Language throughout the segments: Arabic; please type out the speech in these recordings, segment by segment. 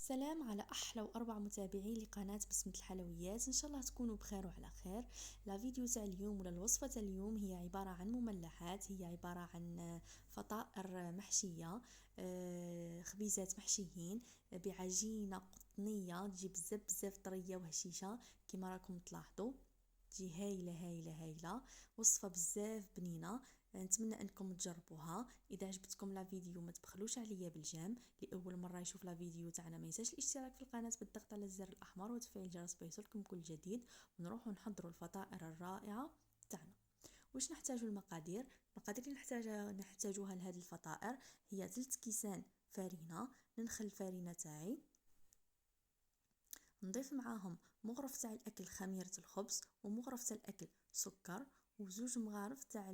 سلام على احلى واربع متابعين لقناه بسمة الحلويات. ان شاء الله تكونوا بخير وعلى خير. لا فيديو تاع اليوم ولا الوصفه تاع اليوم هي عباره عن مملحات، هي عباره عن فطائر محشيه، خبيزات محشيين بعجينه قطنيه تجي بزاف بزاف طريه وهشيشه كما راكم تلاحظوا. تجي هايله هايله هايله، وصفه بزاف بنينه. نتمنى انكم تجربوها. اذا عجبتكم لا فيديو ما تبخلوش عليا بالجيم. لاول مره يشوف لا فيديو تاعنا ما ينساش الاشتراك في القناه بالضغط على الزر الاحمر وتفعيل الجرس بيوصلكم كل جديد. ونروحوا نحضروا الفطائر الرائعه تاعنا. واش نحتاجوا؟ المقادير اللي نحتاجوها لهذه الفطائر هي 3 كيسان فرينه. ننخل الفرينه تاعي، نضيف معاهم مغرف تاع الاكل خميره الخبز، ومغرف تاع الاكل سكر، وزوج مغارف تاع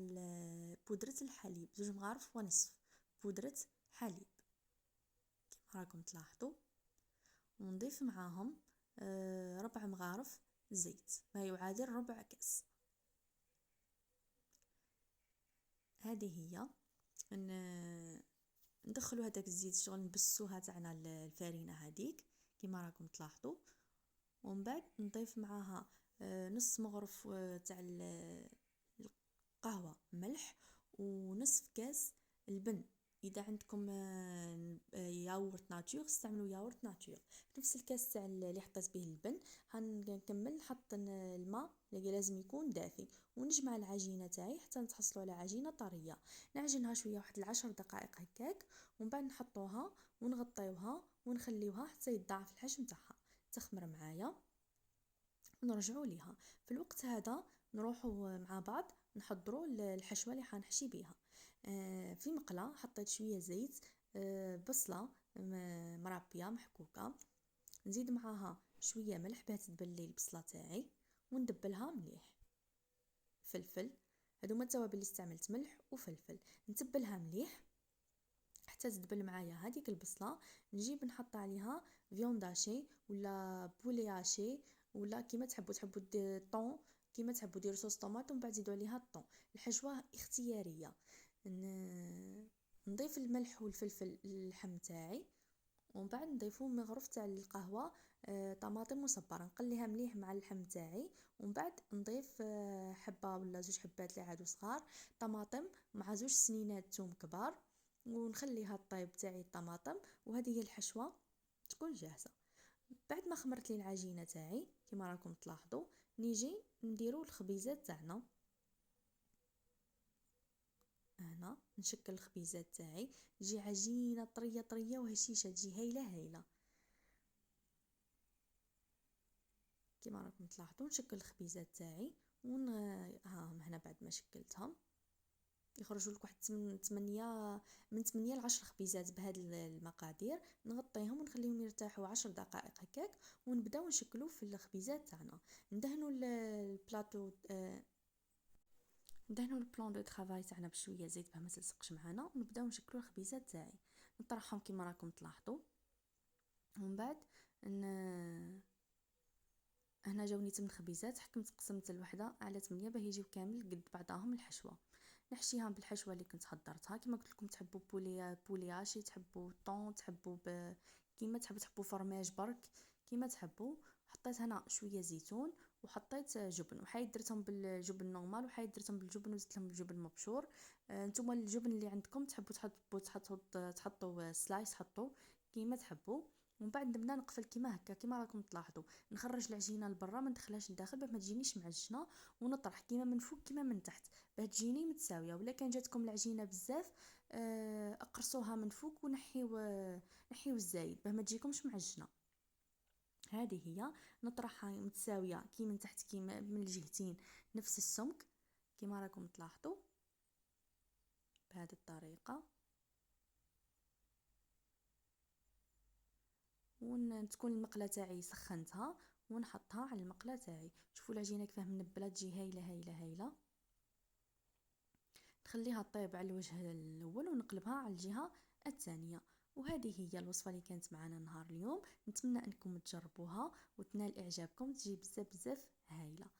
بودره الحليب، زوج مغارف ونصف بودره حليب كما راكم تلاحظوا. ونضيف معاهم 4 مغارف زيت ما يعادل ربع كاس. هذه هي ندخلوا هذاك الزيت شغل نبسوها تاعنا الفرينه هذيك كما راكم تلاحظوا. ومن بعد نضيف معاها نص مغرف تاع القهوه ملح، ونصف كاس البن. اذا عندكم ياورت ناتور استعملوا ياورت ناتور. نفس الكاس تاع اللي حطيت به البن هنكمل نحط الماء اللي لازم يكون دافي، ونجمع العجينه تاعي حتى نتحصلوا على عجينه طريه. نعجنها شويه واحد 10 دقائق هكاك، ومن بعد نحطوها ونغطيوها ونخليوها حتى يتضاعف الحجم تاعها تخمر معايا. ونرجعوا ليها في الوقت هذا نروحوا مع بعض نحضروا الحشوه اللي حنحشي بها. في مقله حطيت شويه زيت، بصله مرابيه محكوكه، نزيد معاها شويه ملح باه تدبل البصله تاعي وندبلها مليح. فلفل، هذوما التوابل اللي استعملت ملح وفلفل، نتبلها مليح حتى تدبل معايا هذيك البصله. نجيب نحط عليها فيونداشي ولا بولياشي ولا كيما تحبوا طون، كيما تحبوا ديروا صوص طوماط ومن بعد زيدوا عليها الطون. الحشوه اختياريه. نضيف الملح والفلفل للحم تاعي، ومن بعد نضيفو مغرف تاع القهوه طماطم مصبره نقليها مليح مع اللحم تاعي. ومن بعد نضيف حبه ولا زوج حبات اللي عادو صغار طماطم مع زوج سنينات توم كبار، ونخليها طيب تاعي الطماطم. وهذه هي الحشوه تكون جاهزه. بعد ما خمرت لي العجينه تاعي كما راكم تلاحظوا، نيجي نديرو الخبيزات تاعنا. هنا نشكل الخبيزات تاعي تجي عجينه طريه طريه وهشيشه، تجي هايله هايله كما راكم تلاحظوا. نشكل الخبيزات تاعي هاهم هنا. بعد ما شكلتهم يخرجوا لك واحد 8 من 8 ل 10 خبيزات بهذه المقادير. نغطيهم ونخليهم يرتاحوا 10 دقائق هكاك، ونبداو نشكلوا في الخبيزات تاعنا. ندهنوا البلاطو، ندهنوا البلان دو طرافاي تاعنا بشويه زيت باه ما تلصقش معنا، ونبداو نشكلوا الخبيزات تاعي. نطرحهم كما راكم تلاحظوا. ومن بعد هنا جاوني 8 خبيزات، حكمت قسمت الوحده على 8 باه يجيو كامل قد بعضهم الحشوه. نحشيها بالحشوه اللي كنت حضرتها كما قلت لكم. تحبوا بولياشي، تحبوا طون، تحبوا كيما تحبوا فرماج برك كيما تحبوا. حطيت هنا شويه زيتون وحطيت جبن، وحايد درتهم بالجبن نورمال وحايد درتهم بالجبن وزدت لهم بالجبن مبشور. نتوما الجبن اللي عندكم تحطوا سلايس، حطوا كيما تحبوا. ومن بعد نبدا نقفل كيما هكا كيما راكم تلاحظوا. نخرج العجينه لبرا ما ندخلهاش لداخل باه ما تجينيش معجنه، ونطرح كيما من فوق كيما من تحت باه تجيني متساويه. ولا كان جاتكم العجينه بزاف اقرصوها من فوق نحيو الزايد باه ما تجيكمش معجنه. هذه هي نطرحها متساويه كي من تحت كيما من الجهتين نفس السمك كيما راكم تلاحظوا بهذه الطريقه. تكون المقله تاعي سخنتها ونحطها على المقله تاعي. شوفوا العجينه كيفاه منبله تجي هايله هايله هايله. نخليها طيب على الوجه الاول ونقلبها على الجهه الثانيه. وهذه هي الوصفه اللي كانت معنا نهار اليوم. نتمنى انكم تجربوها وتنال اعجابكم، تجي بزاف بزاف هايله.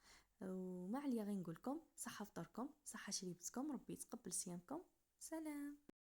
وما عليا غير نقول لكم صحه فطوركم، صحه شريبتكم، ربي يتقبل صيامكم. سلام.